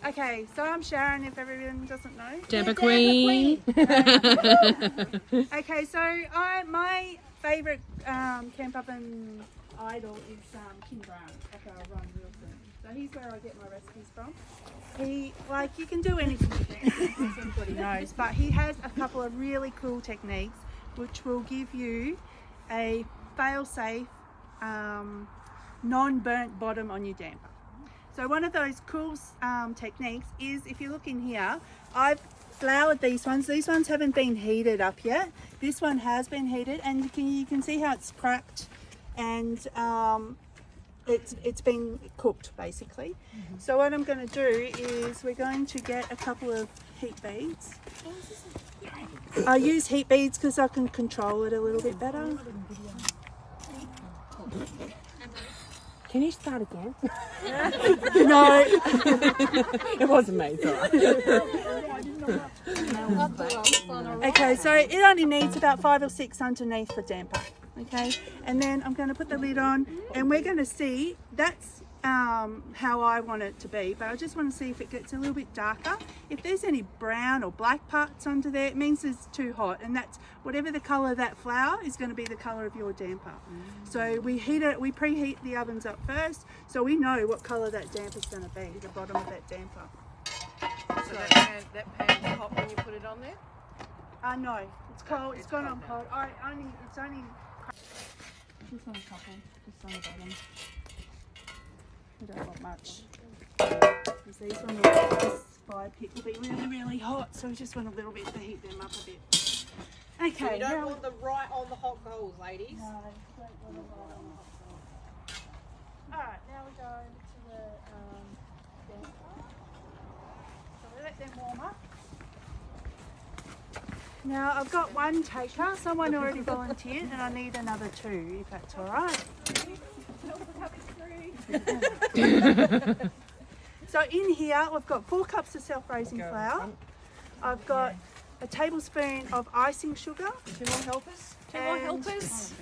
Okay, so I'm Sharon, if everyone doesn't know. Damper Queen. Okay, so my favourite camp oven idol is Kim Brown, aka Ron Wilson. So he's where I get my recipes from. He, you can do anything with it, as everybody knows, but he has a couple of really cool techniques which will give you a fail-safe, non-burnt bottom on your damper. So one of those cool techniques is, if you look in here, I've floured these ones. These ones haven't been heated up yet. This one has been heated, and you can see how it's cracked, and it's been cooked basically. So what I'm going to do is we're going to get a couple of heat beads. I use heat beads because I can control it a little bit better. Can you start again? No. It wasn't me, it's alright. Okay, so it only needs about 5 or 6 underneath the damper. Okay, and then I'm going to put the lid on, and we're going to see, that's how I want it to be, but I just want to see if it gets a little bit darker. If there's any brown or black parts under there, it means it's too hot, and that's whatever the colour of that flour is going to be the colour of your damper. So we preheat the ovens up first, so we know what colour that damper's going to be, the bottom of that damper. So that pan's hot when you put it on there? No, it's cold. It's gone on cold. It's only. Just on a couple, just on the bottom. We don't want much. Because these ones, this fire pit will be really, really hot, so we just want a little bit to heat them up a bit. Okay. So you don't want them right on the hot coals, ladies. No, don't want them right on the hot coals. Alright, now we go to the damper. So we let them warm up. Now I've got one taker, someone already volunteered, and I need another 2, if that's all right. So in here we've got 4 cups of self-raising flour. I've got a tablespoon of icing sugar. 2 more helpers? 2 more helpers?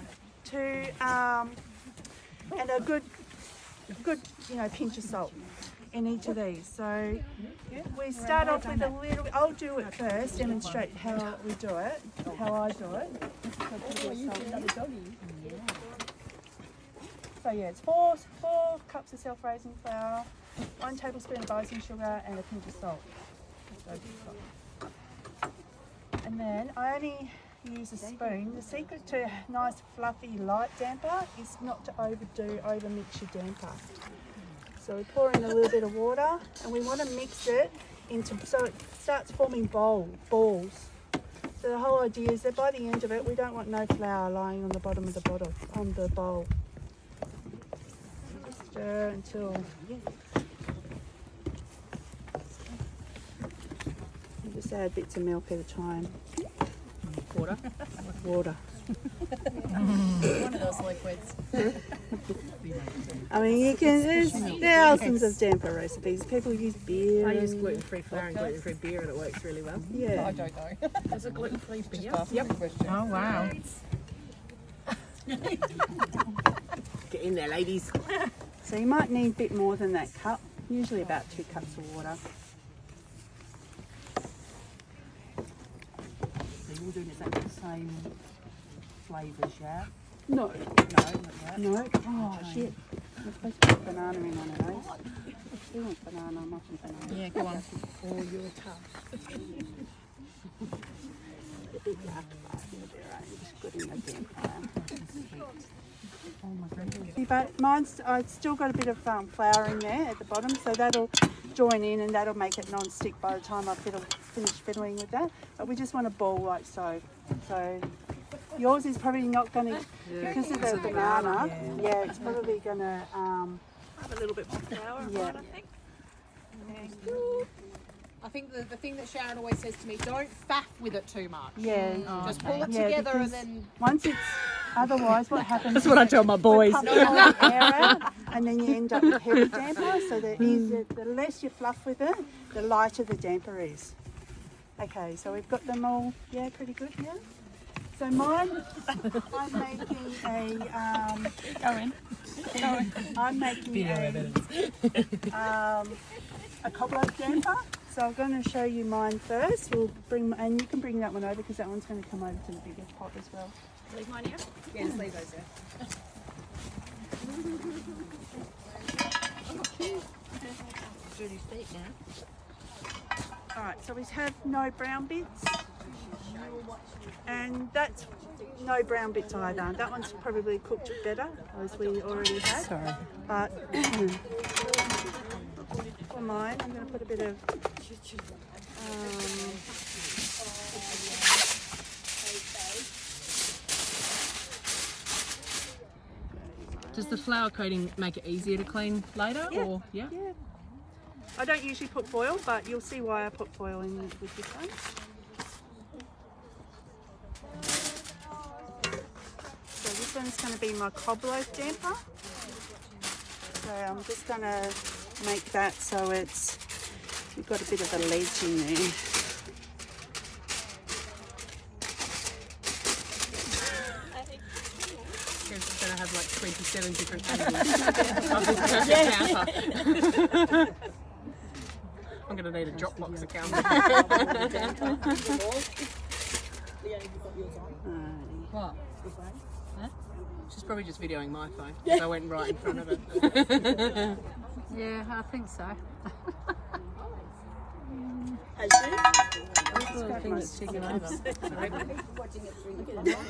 And a good pinch of salt in each of these. So we start off with a little bit. I'll do it first, demonstrate how we do it, how I do it. So yeah, it's 4 cups of self-raising flour, 1 tablespoon of icing sugar, and a pinch of salt. And then I only use a spoon. The secret to a nice fluffy light damper is not to overmix your damper. So we pour in a little bit of water, and we want to mix it so it starts forming balls. So the whole idea is that by the end of it, we don't want no flour lying on the bottom of the bowl. Stir until you just add bits of milk at a time. Water. One of those liquids. I mean, there's thousands of damper recipes. People use beer. I use gluten-free flour and gluten-free beer, and it works really well. Yeah. I don't know. Is it gluten-free beer? Yep. Oh, wow. Get in there, ladies. So you might need a bit more than that cup. Usually about 2 cups of water. So you're doing exactly the same flavours, yeah? No. No, not yet. No. Oh, shit. We're supposed to put banana in one of those. We want banana, I'm often banana. Yeah, go on. Oh, you're tough. A bit rough, but you'll be alright. Just good in the damper. Oh my goodness. But I've still got a bit of flour in there at the bottom, so that'll join in and that'll make it non-stick by the time I finish fiddling with that. But we just want a ball like so. So yours is probably not going to, because of the banana, yeah, it's probably going to Have a little bit more flour, Yeah. I think. I think the thing that Sharon always says to me, don't faff with it too much. yeah. Just pull it Yeah, together and because then... once it's, otherwise what happens That's what I tell my boys. pump all the air out, and then you end up with heavy damper, so the less you fluff with it, the lighter the damper is. Okay, so we've got them all, pretty good here. So mine, I'm making I'm making a cobbler damper. So I'm going to show you mine first. We'll bring, and you can bring that one over because that one's going to come over to the bigger pot as well. Leave mine here? Yeah, just leave those there. Dirty steak now. Alright, so we have no brown bits. And that's no brown bits either. That one's probably cooked better, as we already had. Sorry. But for mine, I'm going to put a bit of Does the flour coating make it easier to clean later? Yeah. Or yeah? yeah. I don't usually put foil, but you'll see why I put foil in with this one. So this one's going to be my cob loaf damper. So I'm just going to make that so it's, we've got a bit of a ledge in there. It's going to have like 27 different angles of this perfect damper. I'm going to need a Dropbox account. What? Huh? She's probably just videoing my phone because I went right in front of her. Yeah, I think so.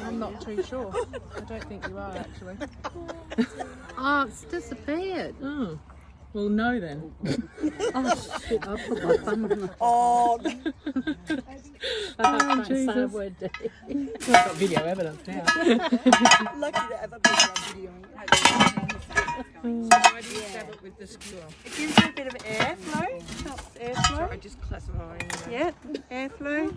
I'm not too sure. I don't think you are actually. Oh, it's disappeared. Oh. Well, no then. Oh shit! I put my thumb in. Oh, I can't say a Jesus. word. We've got video evidence now. Lucky to ever be on video. Why do you stab it with the skewer? it gives you a bit of airflow. Helps airflow. I just classify. Yeah, airflow.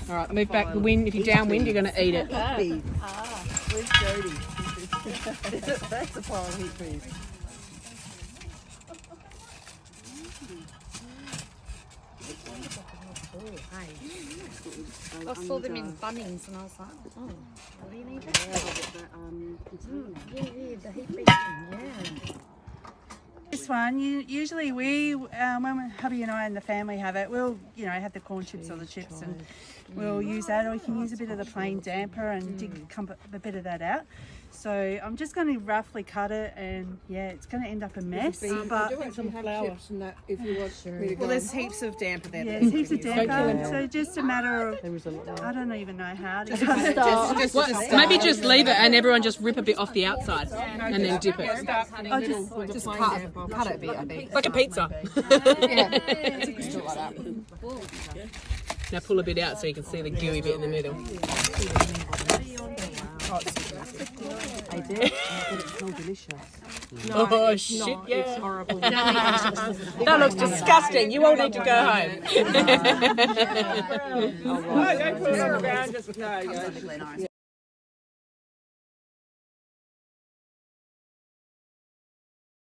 All right, move back the wind. If you're downwind, you're going to eat it. Beef. Where's Jody? That's a pile of heat beef. I saw them in Bunnings and I was like, oh, what do you need that? Yeah, the heat beacon, yeah. This one, usually we, when hubby and I and the family have it, we'll, have the corn chips or the chips and we'll use that, or you can use a bit of the plain damper and dig a bit of that out. So I'm just going to roughly cut it, and yeah, it's going to end up a mess. But Some flour. And that if you want me to go. Well, there's heaps of damper there. yeah, it's heaps of damper. So just a matter of, I don't even know how to cut it. Maybe just leave it and everyone just rip a bit off the outside and then dip it. I just cut it a bit, I think. Like a pizza. Just do it like that. Now pull a bit out so you can see the gooey bit in the middle. I did. It smells delicious. Oh shit, yeah. It's horrible. That looks disgusting. You all need to go home. Don't put it on the ground, just no.